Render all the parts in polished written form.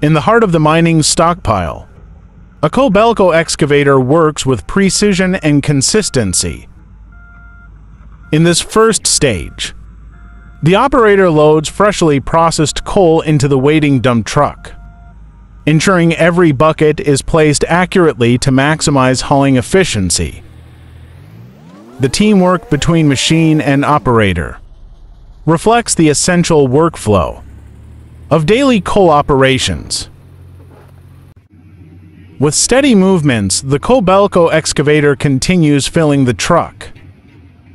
In the heart of the mining stockpile, a Kobelco excavator works with precision and consistency. In this first stage, the operator loads freshly processed coal into the waiting dump truck, ensuring every bucket is placed accurately to maximize hauling efficiency. The teamwork between machine and operator reflects the essential workflow of daily coal operations. With steady movements, the Kobelco excavator continues filling the truck,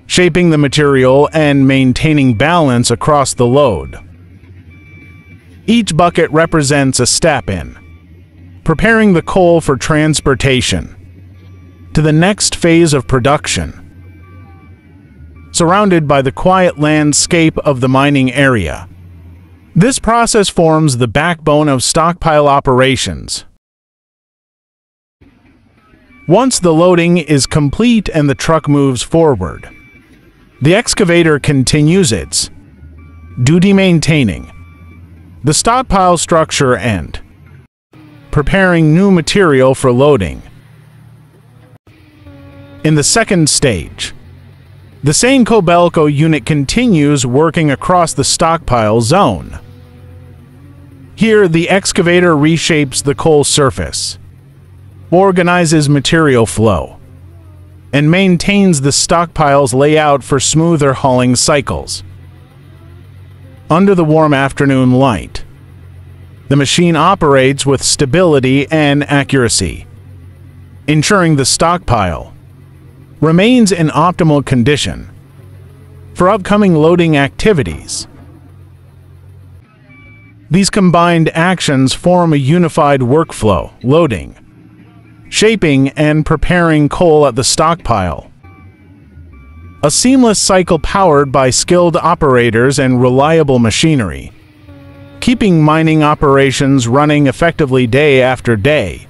shaping the material and maintaining balance across the load. Each bucket represents a step in preparing the coal for transportation to the next phase of production. Surrounded by the quiet landscape of the mining area, this process forms the backbone of stockpile operations. Once the loading is complete and the truck moves forward, the excavator continues its duty maintaining the stockpile structure and preparing new material for loading. In the second stage, the same Kobelco unit continues working across the stockpile zone. Here, the excavator reshapes the coal surface, organizes material flow, and maintains the stockpile's layout for smoother hauling cycles. Under the warm afternoon light, the machine operates with stability and accuracy, ensuring the stockpile remains in optimal condition for upcoming loading activities. These combined actions form a unified workflow: loading, shaping, and preparing coal at the stockpile. A seamless cycle powered by skilled operators and reliable machinery, keeping mining operations running effectively day after day.